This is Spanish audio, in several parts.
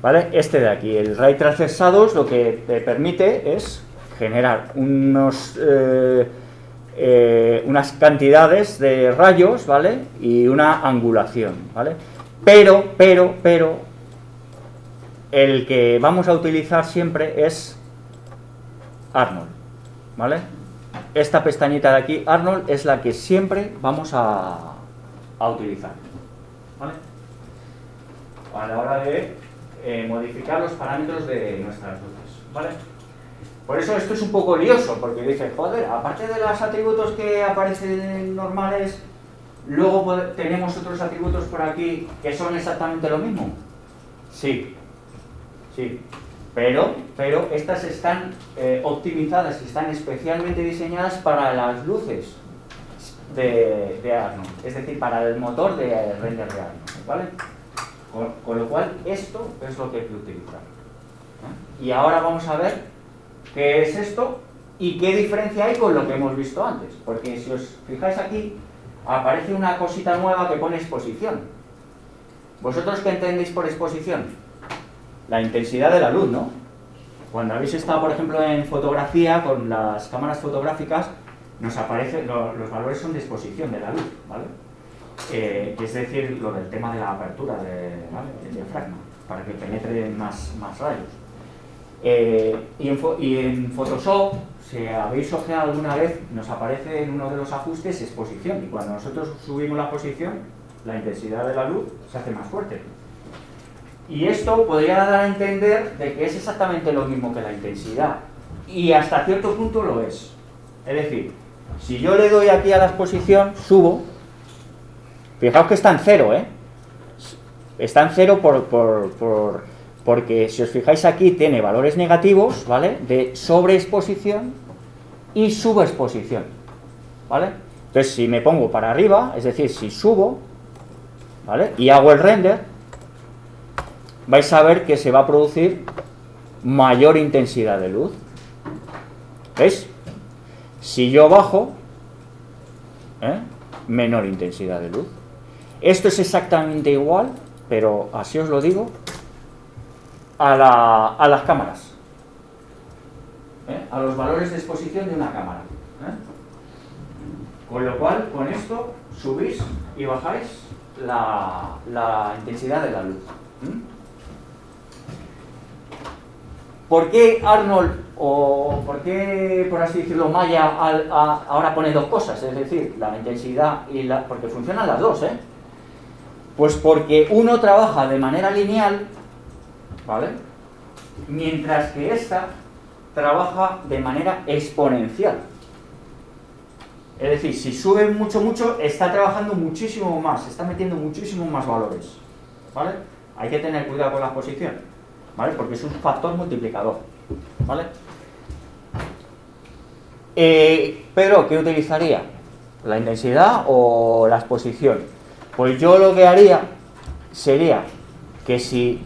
¿vale? Este de aquí, el ray tracer shadows, lo que te permite es generar unas cantidades de rayos, ¿vale? Y una angulación, ¿vale? Pero, el que vamos a utilizar siempre es Arnold, ¿vale? Esta pestañita de aquí, Arnold, es la que siempre vamos a utilizar, ¿vale? A la hora de modificar los parámetros de nuestras luces, ¿vale? Por eso esto es un poco lioso, porque dices, joder, aparte de los atributos que aparecen normales, luego tenemos otros atributos por aquí que son exactamente lo mismo. Sí, pero estas están optimizadas y están especialmente diseñadas para las luces de Arnold, es decir, para el motor de render de Arnold, ¿vale? Con lo cual, esto es lo que hay que utilizar. Y ahora vamos a ver qué es esto y qué diferencia hay con lo que hemos visto antes. Porque si os fijáis aquí, aparece una cosita nueva que pone exposición. ¿Vosotros qué entendéis por exposición? La intensidad de la luz, ¿no? Cuando habéis estado, por ejemplo, en fotografía, con las cámaras fotográficas, nos aparece, los valores son de exposición de la luz, ¿vale? Que es decir, lo del tema de la apertura del diafragma, para que penetre más rayos. Y en Photoshop, si habéis ojeado alguna vez, nos aparece en uno de los ajustes exposición, y cuando nosotros subimos la exposición, la intensidad de la luz se hace más fuerte. Y esto podría dar a entender de que es exactamente lo mismo que la intensidad, y hasta cierto punto lo es. Es decir, si yo le doy aquí a la exposición, subo. Fijaos que está en cero, ¿eh? Está en cero porque si os fijáis aquí tiene valores negativos, ¿vale? De sobreexposición y subexposición, ¿vale? Entonces si me pongo para arriba, es decir, si subo, ¿vale? Y hago el render, vais a ver que se va a producir mayor intensidad de luz. ¿Veis? Si yo bajo, menor intensidad de luz. Esto es exactamente igual, pero así os lo digo, a las cámaras, a los valores de exposición de una cámara. Con lo cual, con esto subís y bajáis la intensidad de la luz. ¿Por qué Arnold, o por qué, por así decirlo, Maya ahora pone dos cosas? Es decir, la intensidad y porque funcionan las dos, Pues porque uno trabaja de manera lineal, ¿vale? Mientras que esta trabaja de manera exponencial. Es decir, si sube mucho, está trabajando muchísimo más, está metiendo muchísimos más valores, ¿vale? Hay que tener cuidado con la exposición, ¿vale? Porque es un factor multiplicador, ¿vale? Pero, ¿qué utilizaría? ¿La intensidad o la exposición? Pues yo lo que haría sería que si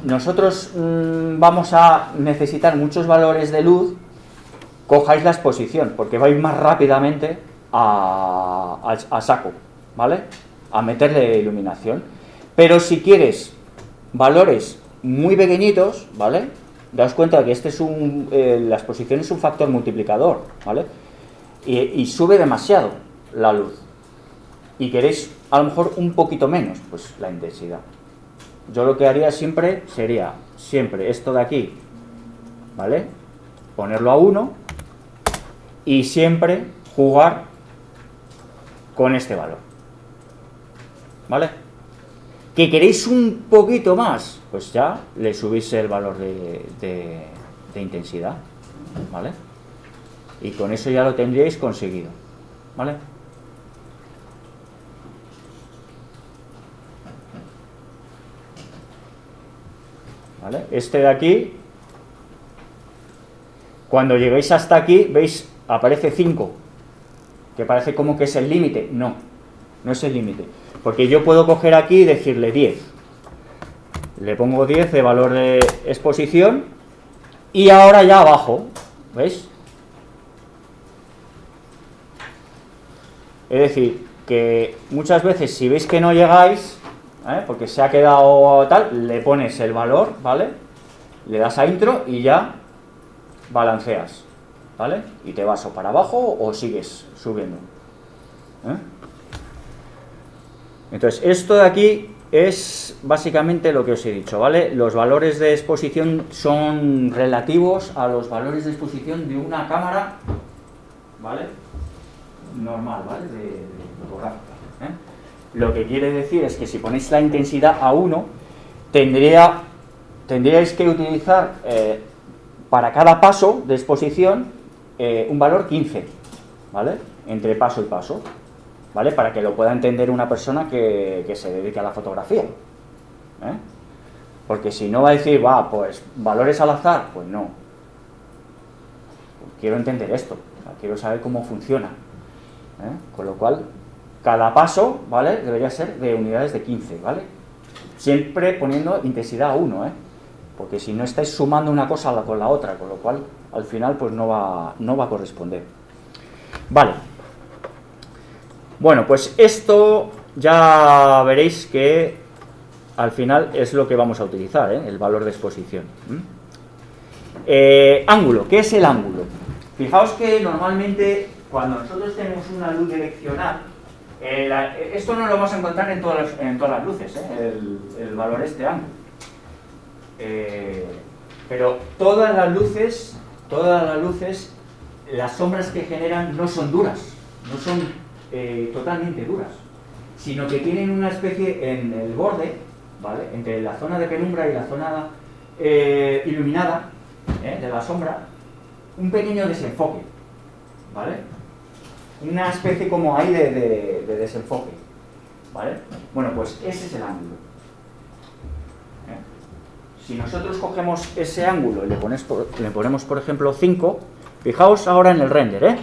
nosotros vamos a necesitar muchos valores de luz, cojáis la exposición, porque vais más rápidamente a saco, ¿vale? A meterle iluminación. Pero si quieres valores muy pequeñitos, ¿vale? Daos cuenta que este es la exposición es un factor multiplicador, ¿vale? Y sube demasiado la luz. Y queréis a lo mejor un poquito menos, pues la intensidad. Yo lo que haría siempre sería, esto de aquí, ¿vale? Ponerlo a 1 y siempre jugar con este valor, ¿vale? ¿Que queréis un poquito más? Pues ya le subís el valor de intensidad, ¿vale? Y con eso ya lo tendríais conseguido, ¿vale? ¿Vale? Este de aquí, cuando lleguéis hasta aquí, veis, aparece 5, que parece como que es el límite. No es el límite, porque yo puedo coger aquí y decirle 10. Le pongo 10 de valor de exposición y ahora ya abajo, ¿veis? Es decir, que muchas veces si veis que no llegáis, porque se ha quedado tal, le pones el valor, ¿vale? Le das a intro y ya balanceas, ¿vale? Y te vas o para abajo o sigues subiendo. Entonces, esto de aquí es básicamente lo que os he dicho, ¿vale? Los valores de exposición son relativos a los valores de exposición de una cámara, ¿vale? Normal, ¿vale? De fotográfica. Lo que quiere decir es que si ponéis la intensidad a 1, tendríais que utilizar para cada paso de exposición un valor 15, ¿vale? Entre paso y paso, ¿vale? Para que lo pueda entender una persona que se dedique a la fotografía. Porque si no va a decir, va, pues valores al azar, pues no. Quiero entender esto, o sea, quiero saber cómo funciona. Con lo cual, cada paso, ¿vale? Debería ser de unidades de 15, ¿vale? Siempre poniendo intensidad a 1, porque si no estáis sumando una cosa con la otra, con lo cual al final pues no va a corresponder. Vale. Bueno, pues esto ya veréis que al final es lo que vamos a utilizar, el valor de exposición. Ángulo, ¿qué es el ángulo? Fijaos que normalmente cuando nosotros tenemos una luz direccional, esto no lo vamos a encontrar en todas las luces, el valor este ángulo. Pero todas las luces, las sombras que generan no son duras, no son totalmente duras, sino que tienen una especie en el borde, ¿vale? Entre la zona de penumbra y la zona iluminada de la sombra, un pequeño desenfoque, ¿vale? Una especie como ahí de desenfoque, ¿vale? Bueno, pues ese es el ángulo. Si nosotros cogemos ese ángulo y le ponemos, por ejemplo, 5, fijaos ahora en el render,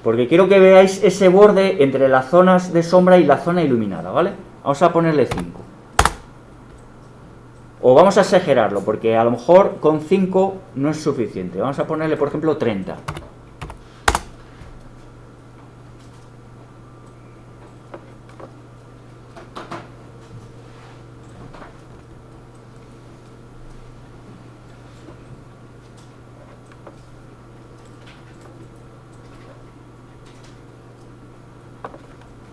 porque quiero que veáis ese borde entre las zonas de sombra y la zona iluminada, ¿vale? Vamos a ponerle 5. O vamos a exagerarlo, porque a lo mejor con 5 no es suficiente. Vamos a ponerle, por ejemplo, 30.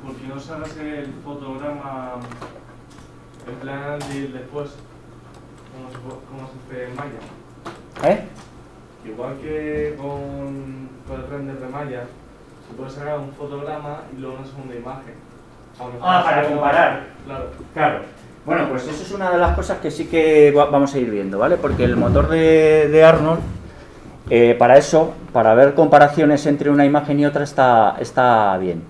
¿Por qué no sacas el fotograma en plan antes y después? ¿Cómo se hace en Maya? Igual que con el render de Maya, se puede sacar un fotograma y luego una segunda imagen. Para comparar. Claro. Bueno, pues eso es una de las cosas que sí que vamos a ir viendo, ¿vale? Porque el motor de Arnold, para eso, para ver comparaciones entre una imagen y otra, está bien.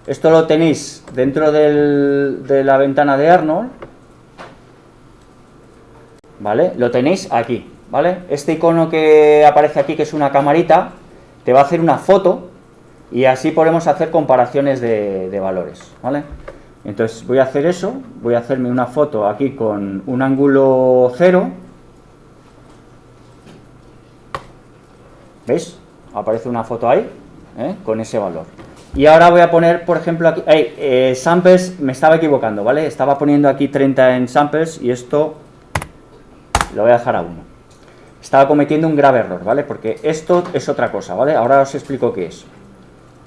Esto lo tenéis dentro de la ventana de Arnold, ¿vale? Lo tenéis aquí, ¿vale? Este icono que aparece aquí, que es una camarita, te va a hacer una foto y así podemos hacer comparaciones de valores, ¿vale? Entonces voy a hacer eso, voy a hacerme una foto aquí con un ángulo 0, ¿veis? Aparece una foto ahí, con ese valor. Y ahora voy a poner, por ejemplo, aquí, samples, me estaba equivocando, ¿vale? Estaba poniendo aquí 30 en samples y esto lo voy a dejar a 1. Estaba cometiendo un grave error, ¿vale? Porque esto es otra cosa, ¿vale? Ahora os explico qué es.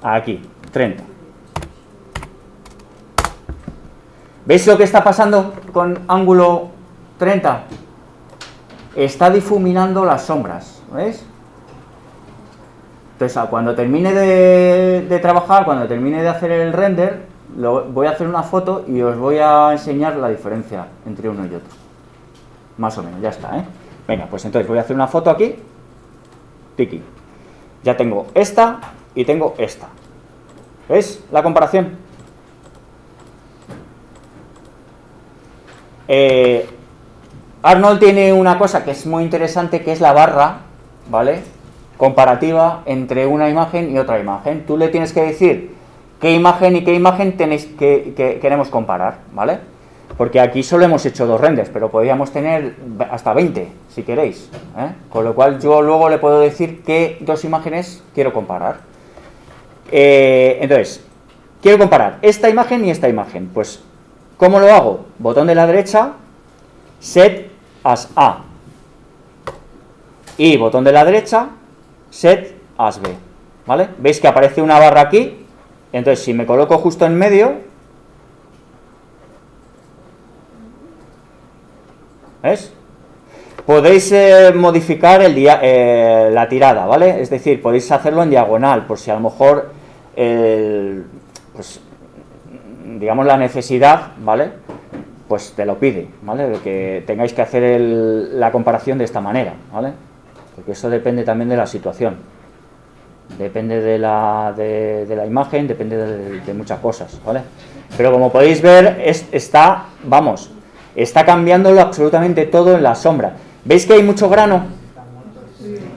Aquí, 30. ¿Veis lo que está pasando con ángulo 30? Está difuminando las sombras, ¿veis? Entonces, cuando termine de trabajar, cuando termine de hacer el render, voy a hacer una foto y os voy a enseñar la diferencia entre uno y otro. Más o menos, ya está, Venga, pues entonces voy a hacer una foto aquí. Tiki. Ya tengo esta y tengo esta. ¿Veis la comparación? Arnold tiene una cosa que es muy interesante, que es la barra, ¿vale? Comparativa entre una imagen y otra imagen. Tú le tienes que decir qué imagen y qué imagen tenéis que queremos comparar, ¿vale? Porque aquí solo hemos hecho 2 renders, pero podríamos tener hasta 20, si queréis, Con lo cual yo luego le puedo decir qué 2 imágenes quiero comparar. Entonces, quiero comparar esta imagen y esta imagen. Pues ¿Cómo lo hago? Botón de la derecha, set as A. Y botón de la derecha, set as B. ¿Vale? ¿Veis que aparece una barra aquí? Entonces, si me coloco justo en medio, ¿ves? Podéis modificar la tirada, ¿vale? Es decir, podéis hacerlo en diagonal, por si a lo mejor, pues, digamos, la necesidad, ¿vale? Pues te lo pide, ¿vale? De que tengáis que hacer la comparación de esta manera, ¿vale? Porque eso depende también de la situación. Depende de la imagen, depende de muchas cosas, ¿vale? Pero como podéis ver, está cambiándolo absolutamente todo en la sombra. ¿Veis que hay mucho grano?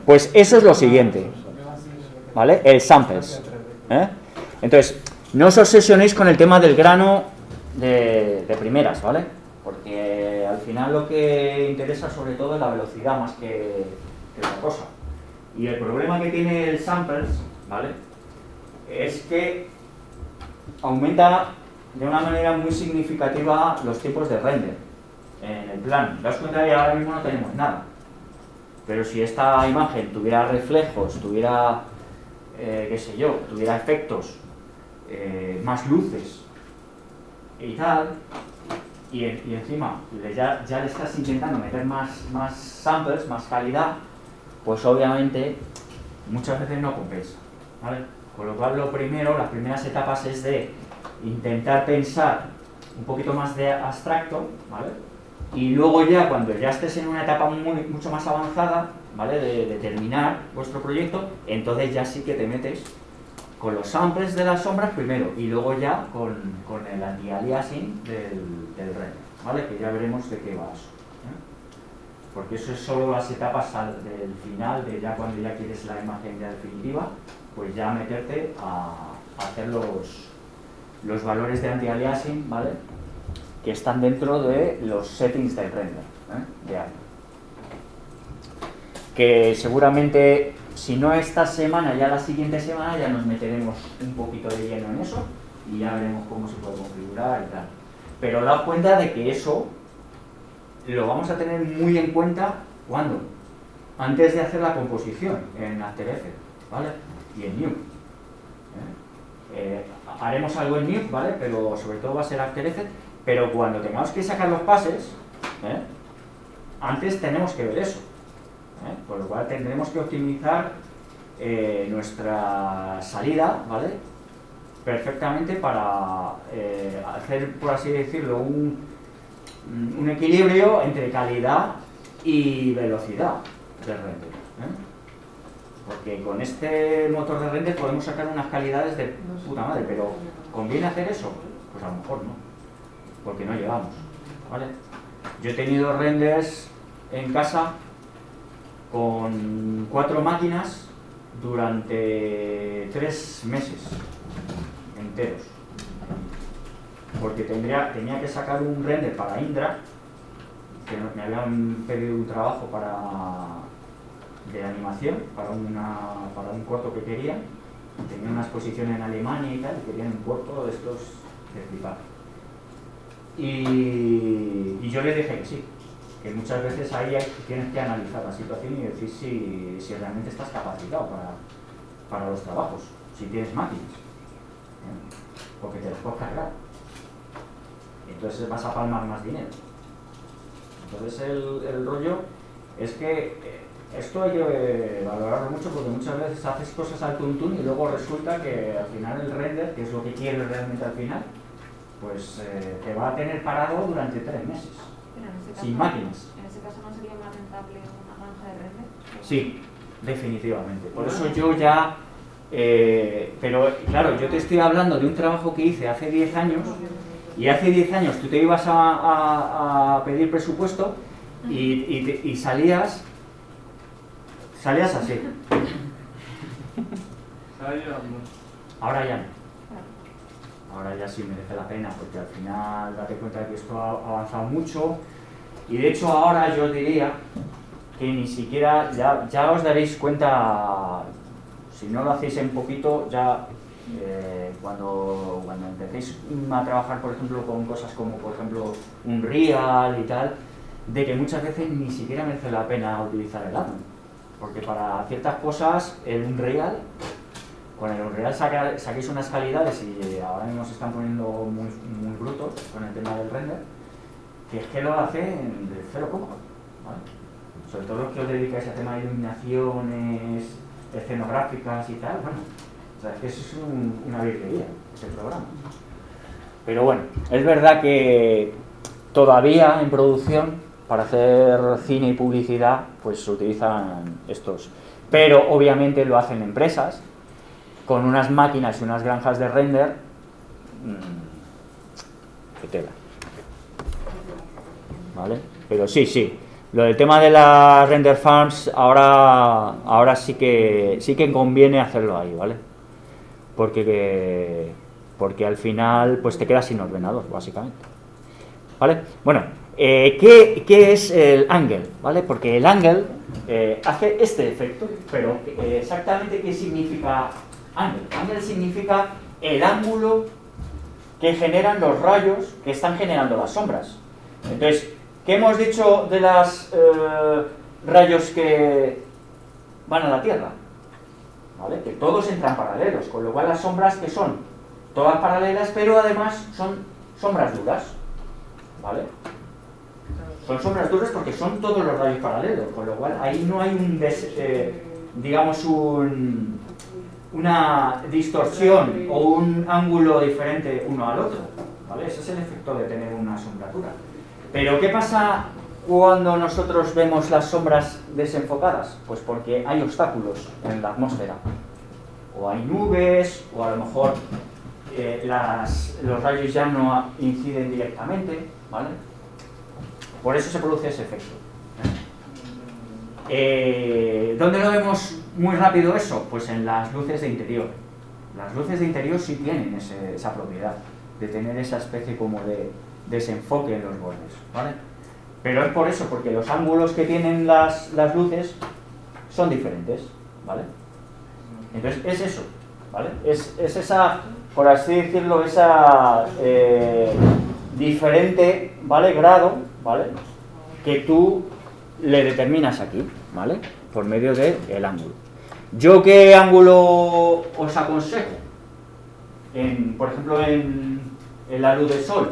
Pues eso es lo siguiente, ¿vale? El samples, ¿eh? Entonces, no os obsesionéis con el tema del grano de primeras, ¿vale? Porque al final lo que interesa sobre todo es la velocidad más que otra cosa. Y el problema que tiene el samples, ¿vale? Es que aumenta de una manera muy significativa los tiempos de render en el plano. Daos cuenta que ahora mismo no tenemos nada. Pero si esta imagen tuviera reflejos, tuviera, qué sé yo, tuviera efectos, más luces y tal, y encima ya le estás intentando meter más samples, más calidad, pues obviamente muchas veces no compensa, ¿vale? Con lo cual lo primero, las primeras etapas es de intentar pensar un poquito más de abstracto, ¿vale? Y luego ya cuando ya estés en una etapa mucho más avanzada, ¿vale? De terminar vuestro proyecto, entonces ya sí que te metes con los samples de las sombras primero y luego ya con el anti-aliasing del render, ¿vale? Que ya veremos de qué va eso, ¿eh? Porque eso es solo las etapas del final, de ya cuando ya quieres la imagen ya definitiva, pues ya meterte a hacer los valores de anti-aliasing, ¿vale? Que están dentro de los settings del render, ¿eh? De ahí. Que seguramente, si no esta semana, ya la siguiente semana ya nos meteremos un poquito de lleno en eso y ya veremos cómo se puede configurar y tal. Pero daos cuenta de que eso lo vamos a tener muy en cuenta ¿cuándo? Antes de hacer la composición en After Effects, ¿vale? Y en Nuke. Haremos algo en Nuke, ¿vale? Pero sobre todo va a ser After Effects, pero cuando tengamos que sacar los pases, antes tenemos que ver eso, por lo cual tendremos que optimizar nuestra salida, ¿vale? Perfectamente para hacer, por así decirlo, un equilibrio entre calidad y velocidad del render, porque con este motor de render podemos sacar unas calidades de puta madre, pero ¿conviene hacer eso? Pues a lo mejor no, porque no llegamos, ¿vale? Yo he tenido renders en casa con 4 máquinas durante 3 meses enteros, porque tenía que sacar un render para Indra, que me habían pedido un trabajo de animación para un corto que querían. Tenía una exposición en Alemania y tal, y querían un corto de estos de flipar. Y yo les dije que sí, que muchas veces ahí tienes que analizar la situación y decir si realmente estás capacitado para los trabajos, si tienes máquinas, porque te los puedes cargar. Entonces vas a palmar más dinero. Entonces el rollo es que esto hay que valorarlo mucho, porque muchas veces haces cosas al tuntún y luego resulta que al final el render, que es lo que quieres realmente al final, pues te va a tener parado durante 3 meses, sin máquinas. ¿En ese caso no sería más rentable una granja de render? Sí, definitivamente. Por eso yo ya... pero claro, yo te estoy hablando de un trabajo que hice hace 10 años, y hace 10 años tú te ibas a pedir presupuesto y salías así. Ahora ya no. Ahora ya sí merece la pena, porque al final date cuenta de que esto ha avanzado mucho, y de hecho ahora yo diría que ni siquiera, ya os daréis cuenta, si no lo hacéis en poquito, ya Cuando empecéis a trabajar, por ejemplo, con cosas como, por ejemplo, Unreal y tal, de que muchas veces ni siquiera merece la pena utilizar el addon, porque para ciertas cosas el Unreal, con el Unreal saquéis unas calidades y ahora mismo se están poniendo muy brutos con el tema del render, que es que lo hacen de 0, ¿vale? Sobre todo los que os dedicáis a tema de iluminaciones, escenográficas y tal, bueno, o sea, es que eso es una virguería, ese programa. Pero bueno, es verdad que todavía en producción, para hacer cine y publicidad, pues se utilizan estos. Pero obviamente lo hacen empresas, con unas máquinas y unas granjas de render, qué tela. ¿Vale? Pero sí. Lo del tema de las render farms, ahora sí que conviene hacerlo ahí, ¿vale? Porque al final pues te quedas sin ordenador, básicamente. ¿Vale? Bueno, ¿qué es el angle? ¿Vale? Porque el angle hace este efecto, pero exactamente ¿qué significa angle? Angle significa el ángulo que generan los rayos que están generando las sombras. Entonces, ¿qué hemos dicho de los rayos que van a la Tierra? ¿Vale? Que todos entran paralelos, con lo cual las sombras que son todas paralelas, pero además son sombras duras, ¿vale? Son sombras duras porque son todos los rayos paralelos, con lo cual ahí no hay una distorsión o un ángulo diferente uno al otro, ¿vale? Ese es el efecto de tener una sombra dura. Pero ¿qué pasa cuando nosotros vemos las sombras desenfocadas? Pues porque hay obstáculos en la atmósfera. O hay nubes, o a lo mejor los rayos ya no inciden directamente, ¿vale? Por eso se produce ese efecto. ¿Dónde lo vemos muy rápido eso? Pues en las luces de interior. Las luces de interior sí tienen esa propiedad de tener esa especie como de desenfoque en los bordes, ¿vale? Pero es por eso, porque los ángulos que tienen las luces son diferentes, ¿vale? Entonces es eso, ¿vale? Es esa, por así decirlo, esa diferente, ¿vale? Grado, ¿vale? Que tú le determinas aquí, ¿vale? Por medio del ángulo. ¿Yo qué ángulo os aconsejo? Por ejemplo, en la luz del sol.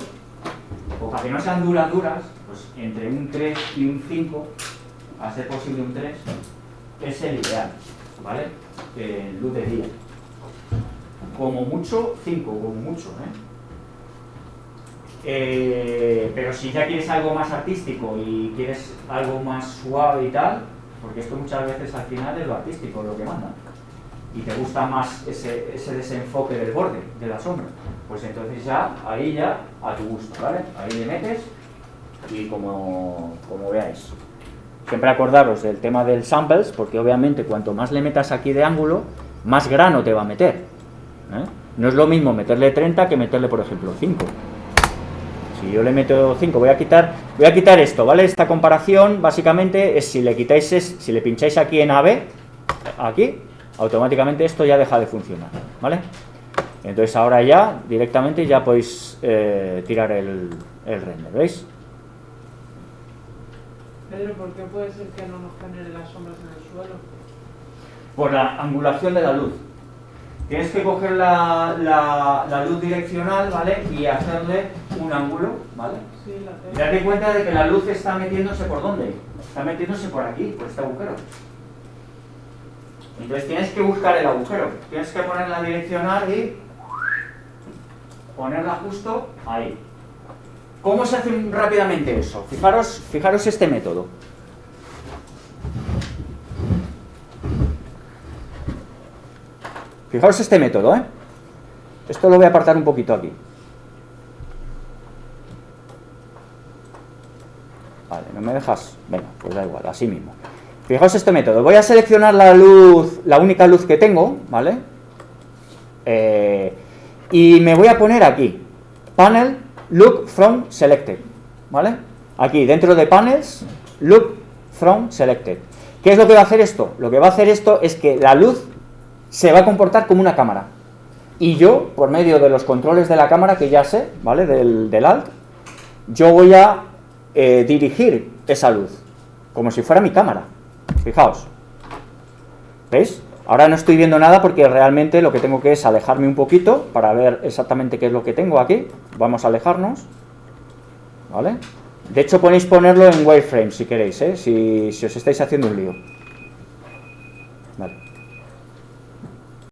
O para que no sean duras, pues entre un 3 y un 5, a ser posible un 3, es el ideal, ¿vale? Luz de día. Como mucho, 5, como mucho, pero si ya quieres algo más artístico y quieres algo más suave y tal, porque esto muchas veces al final es lo artístico lo que manda, y te gusta más ese desenfoque del borde, de la sombra, pues entonces ahí ya a tu gusto, ¿vale? Ahí le metes y como veáis. Siempre acordaros del tema del samples, porque obviamente cuanto más le metas aquí de ángulo, más grano te va a meter, ¿eh? No es lo mismo meterle 30 que meterle, por ejemplo, 5. Si yo le meto 5, voy a quitar esto, ¿vale? Esta comparación básicamente es si le pincháis aquí en AB, aquí, automáticamente esto ya deja de funcionar, ¿vale? Entonces ahora ya directamente ya podéis tirar el render, ¿veis? Pedro, ¿por qué puede ser que no nos genere las sombras en el suelo? Por la angulación de la luz. Tienes que coger la luz direccional, ¿vale? Y hacerle un ángulo, ¿vale? Sí, la tengo. Y date cuenta de que la luz está metiéndose por ¿dónde? Está metiéndose por aquí, por este agujero. Entonces tienes que buscar el agujero. Tienes que poner la direccional y ponerla justo ahí. ¿Cómo se hace rápidamente eso? Fijaros este método. Fijaros este método, ¿eh? Esto lo voy a apartar un poquito aquí. Vale, ¿no me dejas? Venga, pues da igual, así mismo. Fijaos este método. Voy a seleccionar la luz, la única luz que tengo, ¿vale? Y me voy a poner aquí. Panel, Look from Selected, ¿vale? Aquí, dentro de Panels, Look from Selected. ¿Qué es lo que va a hacer esto? Lo que va a hacer esto es que la luz se va a comportar como una cámara. y yo, por medio de los controles de la cámara, que ya sé, ¿vale? Del Alt, yo voy a dirigir esa luz, como si fuera mi cámara. Fijaos. ¿Veis? Ahora no estoy viendo nada porque realmente lo que tengo que es alejarme un poquito para ver exactamente qué es lo que tengo aquí. Vamos a alejarnos. ¿Vale? De hecho, podéis ponerlo en wireframe si queréis, si os estáis haciendo un lío.